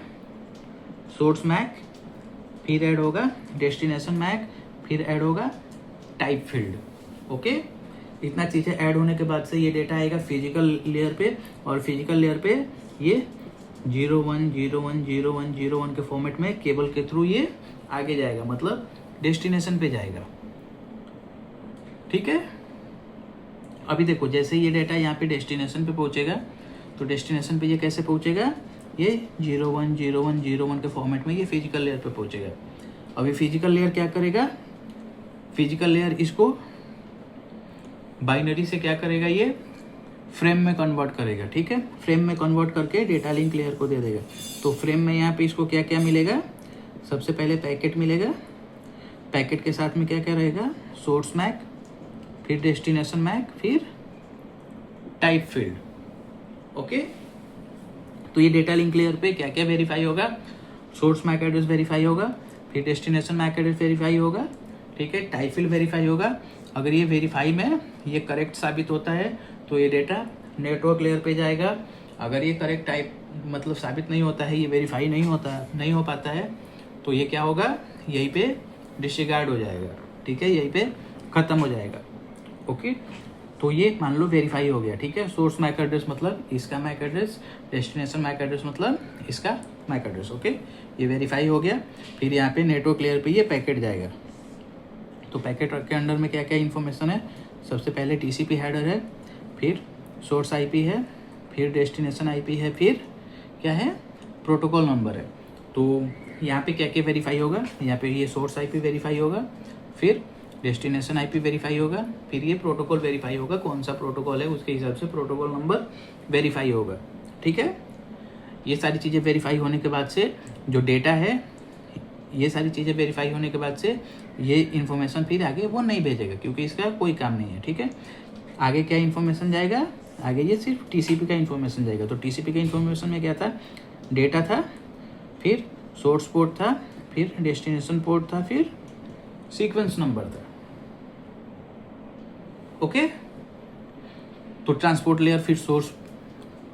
सोर्स मैक, फिर ऐड होगा डेस्टिनेशन मैक, फिर ऐड होगा टाइप फील्ड, ओके। इतना चीज़ें ऐड होने के बाद से ये डेटा आएगा फिजिकल लेयर पे, और फिजिकल लेयर पे ये 01010101 के फॉर्मेट में केबल के थ्रू ये आगे जाएगा, मतलब डेस्टिनेशन पे जाएगा, ठीक है। अभी देखो जैसे ये डेटा यहाँ पे डेस्टिनेशन पे पहुंचेगा, तो डेस्टिनेशन पे ये कैसे पहुंचेगा, ये 010101 के फॉर्मेट में ये फिजिकल लेयर पे पहुंचेगा। अभी फिजिकल लेयर क्या करेगा, फिजिकल लेयर इसको बाइनरी से क्या करेगा, ये फ्रेम में कन्वर्ट करेगा, ठीक है। फ्रेम में कन्वर्ट करके डेटा लिंक लेयर को दे देगा। तो फ्रेम में यहाँ पे इसको क्या क्या मिलेगा, सबसे पहले पैकेट मिलेगा, पैकेट के साथ में क्या क्या रहेगा, सोर्स मैक, फिर डेस्टिनेशन मैक, फिर टाइप फील्ड, ओके। तो ये डेटा लिंक लेयर पे क्या क्या वेरीफाई होगा, सोर्स मैक एड्रेस वेरीफाई होगा, फिर डेस्टिनेशन मैक एड्रेस वेरीफाई होगा, ठीक है, टाइप फील्ड वेरीफाई होगा। अगर ये वेरीफाई में ये करेक्ट साबित होता है तो ये डेटा नेटवर्क लेयर पे जाएगा। अगर ये करेक्ट टाइप मतलब साबित नहीं होता है, ये वेरीफाई नहीं हो पाता है, तो ये क्या होगा, यहीं पे डिसरिगार्ड हो जाएगा, ठीक है, यहीं पे खत्म हो जाएगा, ओके। तो ये मान लो वेरीफाई हो गया, ठीक है। सोर्स मैक एड्रेस मतलब इसका MAC address, destination MAC address मतलब इसका मैक एड्रेस, ओके। ये वेरीफाई हो गया। फिर यहाँ पे नेटवर्क लेयर पे ये पैकेट जाएगा। तो पैकेट के अंडर में क्या क्या इन्फॉर्मेशन है, सबसे पहले टीसीपी हेडर है, फिर सोर्स आईपी है, फिर डेस्टिनेशन आईपी है, फिर क्या है, प्रोटोकॉल नंबर है। तो यहाँ पे क्या क्या वेरीफाई होगा, यहाँ पे ये सोर्स आईपी वेरीफाई होगा, फिर डेस्टिनेशन आईपी वेरीफाई होगा, फिर ये प्रोटोकॉल वेरीफाई होगा, कौन सा प्रोटोकॉल है उसके हिसाब से प्रोटोकॉल नंबर वेरीफाई होगा, ठीक है। ये सारी चीज़ें वेरीफाई होने के बाद से जो डेटा है, ये सारी चीज़ें वेरीफाई होने के बाद से ये इन्फॉर्मेशन फिर आगे वो नहीं भेजेगा, क्योंकि इसका कोई काम नहीं है, ठीक है। आगे क्या इन्फॉर्मेशन जाएगा, आगे ये सिर्फ टीसीपी का इन्फॉर्मेशन जाएगा। तो टीसीपी का इन्फॉर्मेशन में क्या था, डेटा था, फिर सोर्स पोर्ट था, फिर डेस्टिनेशन पोर्ट था, फिर सीक्वेंस नंबर था, ओके। तो ट्रांसपोर्ट लेयर फिर source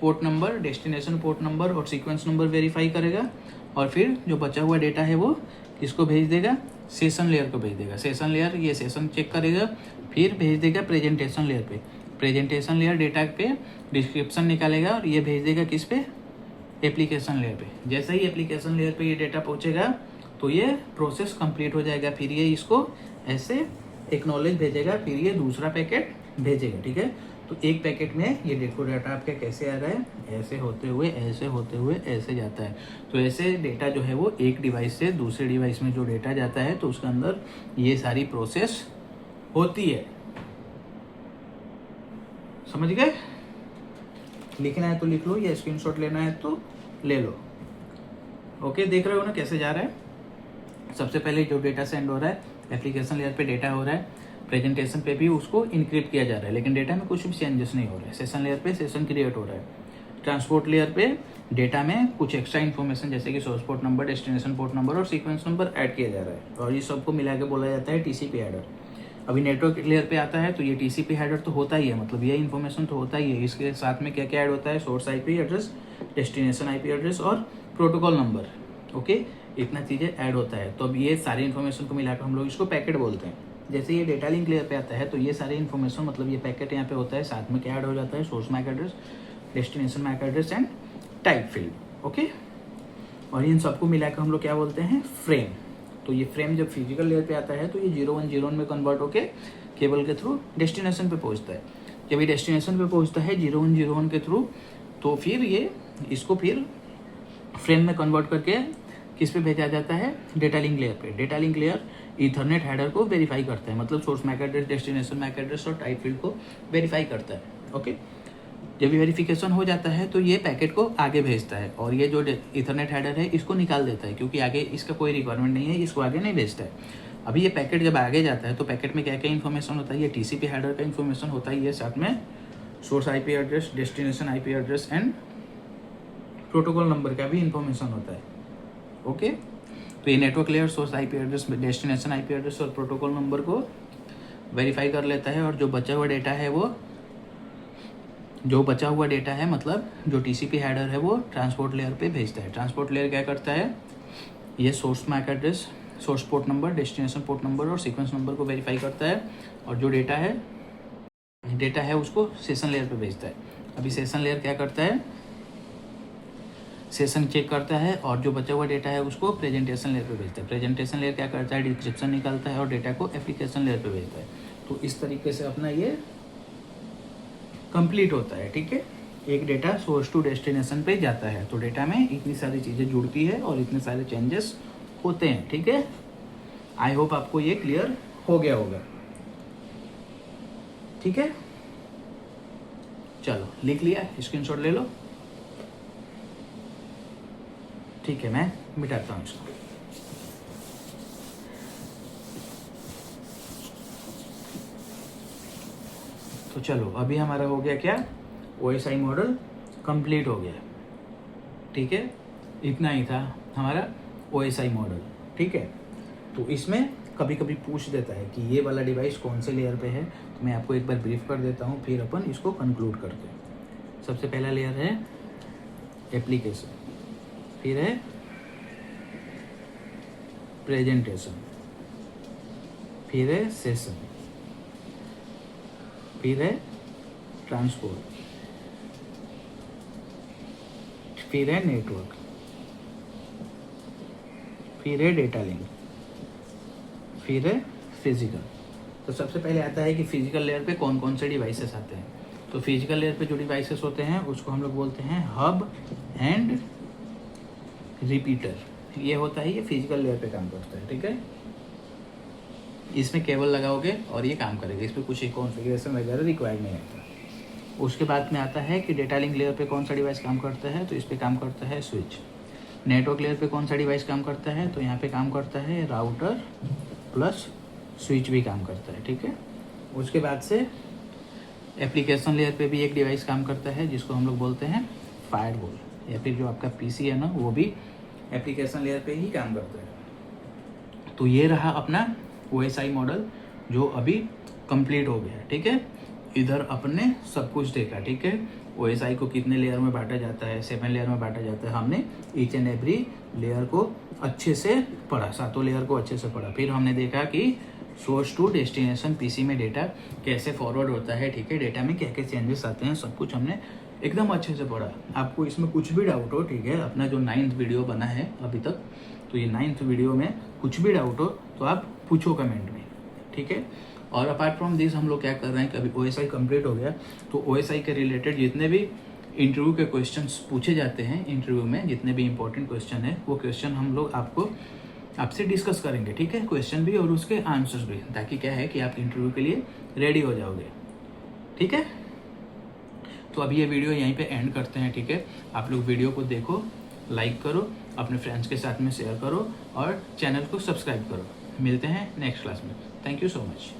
port number, destination port number और सीक्वेंस नंबर वेरीफाई करेगा, और फिर जो बचा हुआ डेटा है वो किसको भेज देगा, सेशन लेयर को भेज देगा। सेशन लेयर ये सेशन चेक करेगा, फिर भेज देगा प्रेजेंटेशन लेयर पे। प्रेजेंटेशन लेयर डेटा पे डिस्क्रिप्शन निकालेगा और ये भेज देगा किस पे, एप्लीकेशन लेयर पे। जैसे ही एप्लीकेशन लेयर पे ये डेटा पहुंचेगा तो ये प्रोसेस कंप्लीट हो जाएगा। फिर ये इसको ऐसे एक्नॉलेज भेजेगा, फिर ये दूसरा पैकेट भेजेगा, ठीक है। तो एक पैकेट में ये देखो डाटा आपका कैसे आ रहा है, ऐसे होते हुए ऐसे होते हुए ऐसे जाता है। तो ऐसे डेटा जो है वो एक डिवाइस से दूसरे डिवाइस में जो डेटा जाता है तो उसके अंदर ये सारी प्रोसेस होती है। समझ गए? लिखना है तो लिख लो, या स्क्रीनशॉट लेना है तो ले लो। ओके, देख रहे हो ना कैसे जा रहा है। सबसे पहले जो डेटा सेंड हो रहा है एप्लीकेशन लेयर पे डेटा हो रहा है, प्रेजेंटेशन पे भी उसको इनक्रिप्ट किया जा रहा है, लेकिन डेटा में कुछ भी चेंजेस नहीं हो रहे हैं। सेशन लेयर पे सेशन क्रिएट हो रहा है। ट्रांसपोर्ट लेयर पे डेटा में कुछ एक्स्ट्रा इन्फॉर्मेशन जैसे कि source port number, destination port number और सीक्वेंस नंबर ऐड किया जा रहा है, और ये सबको मिला के बोला जाता है टीसीपी हेडर। अभी नेटवर्क लेयर पे आता है तो ये टीसीपी हेडर तो होता ही है, मतलब ये इन्फॉर्मेशन तो होता ही है। इसके साथ में क्या क्या ऐड होता है, source IP address, destination IP address और प्रोटोकॉल नंबर। ओके, इतना चीज़ें ऐड होता है। तो अब ये सारी इन्फॉर्मेशन को मिलाकर हम लोग इसको पैकेट बोलते हैं। जैसे ये डेटा लिंक लेयर पे आता है तो ये सारी इन्फॉर्मेशन, मतलब ये पैकेट यहाँ पे होता है, साथ में क्या ऐड हो जाता है, source MAC address, destination MAC address and type field. Okay, और इन सबको मिलाकर हम लोग क्या बोलते हैं, फ्रेम। तो ये फ्रेम जब फिजिकल लेयर पे आता है तो ये 0101 में कन्वर्ट होके केबल के थ्रू डेस्टिनेशन पे पहुंचता है। जब ये डेस्टिनेशन पे पहुंचता है 0101 के थ्रू, तो फिर ये इसको फिर फ्रेम में कन्वर्ट करके किस पे भेजा जाता है, डेटा लिंक लेयर पे। Data link layer ethernet header को वेरीफाई करता है, मतलब source MAC address, destination MAC address और टाइप फील्ड को वेरीफाई करता है। ओके, जब ये वेरिफिकेशन हो जाता है तो ये पैकेट को आगे भेजता है, और ये जो ईथरनेट हेडर है इसको निकाल देता है, क्योंकि आगे इसका कोई रिक्वायरमेंट नहीं है, इसको आगे नहीं भेजता है। अभी ये पैकेट जब आगे जाता है तो पैकेट में क्या क्या इन्फॉर्मेशन होता है, ये टीसीपी हेडर का इन्फॉर्मेशन होता है, ये साथ में source IP address, destination IP address and protocol number का भी इन्फॉर्मेशन होता है। ओके, तो ये network layer source IP address, destination IP address और प्रोटोकॉल नंबर को वेरीफाई कर लेता है, और जो बचा हुआ डेटा है वो मतलब जो टीसीपी हेडर है वो ट्रांसपोर्ट लेयर पे भेजता है। ट्रांसपोर्ट लेयर क्या करता है, ये source MAC address, source port number, destination port number और सीक्वेंस नंबर को वेरीफाई करता है, और जो डेटा है उसको सेशन लेयर पे भेजता है। अभी सेशन लेयर क्या करता है, सेशन चेक करता है, और जो बचा हुआ डेटा है उसको प्रेजेंटेशन लेयर पे भेजता है। प्रेजेंटेशन लेयर क्या करता है, डिस्क्रिप्शन निकालता है और डेटा को एप्लीकेशन लेयर पे भेजता है। तो इस तरीके से अपना ये कंप्लीट होता है। ठीक है, एक डेटा सोर्स टू डेस्टिनेशन पे जाता है, तो डेटा में इतनी सारी चीज़ें जुड़ती है और इतने सारे चेंजेस होते हैं। ठीक है, आई होप आपको ये क्लियर हो गया होगा। ठीक है, चलो लिख लिया, स्क्रीनशॉट ले लो। ठीक है, मैं मिटाता हूँ इसको। तो चलो अभी हमारा हो गया क्या, ओएसआई मॉडल कंप्लीट हो गया। ठीक है, इतना ही था हमारा ओएसआई मॉडल। ठीक है, तो इसमें कभी कभी पूछ देता है कि ये वाला डिवाइस कौन से लेयर पे है, तो मैं आपको एक बार ब्रीफ कर देता हूँ, फिर अपन इसको कंक्लूड करते हैं। सबसे पहला लेयर है एप्लीकेशन, फिर है प्रेजेंटेशन, फिर है सेशन, फिर है ट्रांसपोर्ट, फिर है नेटवर्क, फिर है डेटा लिंक, फिर है फिजिकल। तो सबसे पहले आता है कि फिजिकल लेयर पे कौन कौन से डिवाइसेस आते हैं। तो फिजिकल लेयर पे जो डिवाइसेस होते हैं उसको हम लोग बोलते हैं हब एंड रिपीटर। ये होता है, ये फिजिकल लेयर पे काम करता है। ठीक है, इसमें केबल लगाओगे और ये काम करेगा, इस पर कुछ कॉन्फ़िगरेशन वगैरह रिक्वायर्ड नहीं रहता। उसके बाद में आता है कि डेटा लिंक लेयर पे कौन सा डिवाइस काम करता है, तो इस पे काम करता है स्विच। नेटवर्क लेयर पे कौन सा डिवाइस काम करता है, तो यहाँ पे काम करता है राउटर प्लस स्विच भी काम करता है। ठीक है, उसके बाद से एप्लीकेशन लेयर पे भी एक डिवाइस काम करता है जिसको हम लोग बोलते हैं फायरवॉल, या फिर जो आपका पीसी है ना वो भी एप्लीकेशन लेयर पे ही काम करता है। तो ये रहा अपना ओएसआई मॉडल जो अभी कंप्लीट हो गया। ठीक है, इधर अपन ने सब कुछ देखा। ठीक है, ओएसआई को कितने लेयर में बांटा जाता है, 7 लेयर में बांटा जाता है। हमने ईच एंड एवरी लेयर को अच्छे से पढ़ा, 7 लेयर को अच्छे से पढ़ा। फिर हमने देखा कि सोर्स टू डेस्टिनेशन पीसी में डेटा कैसे फॉरवर्ड होता है। ठीक है, डेटा में क्या क्या चेंजेस आते हैं, सब कुछ हमने एकदम अच्छे से पढ़ा। आपको इसमें कुछ भी डाउट हो, ठीक है, अपना जो 9th वीडियो बना है अभी तक, तो ये 9th वीडियो में कुछ भी डाउट हो तो आप पूछो कमेंट में। ठीक है, और अपार्ट फ्रॉम दिस हम लोग क्या कर रहे हैं कि अभी ओएसआई कंप्लीट हो गया, तो ओएसआई के रिलेटेड जितने भी इंटरव्यू के क्वेश्चंस पूछे जाते हैं, इंटरव्यू में जितने भी इंपॉर्टेंट क्वेश्चन है वो क्वेश्चन हम लोग आपसे डिस्कस करेंगे। ठीक है, क्वेश्चन भी और उसके आंसर्स भी, ताकि क्या है कि आप इंटरव्यू के लिए रेडी हो जाओगे। ठीक है, तो अभी ये वीडियो यहीं पे एंड करते हैं। ठीक है, आप लोग वीडियो को देखो, लाइक करो अपने फ्रेंड्स के साथ में शेयर करो और चैनल को सब्सक्राइब करो। मिलते हैं नेक्स्ट क्लास में। Thank you so much.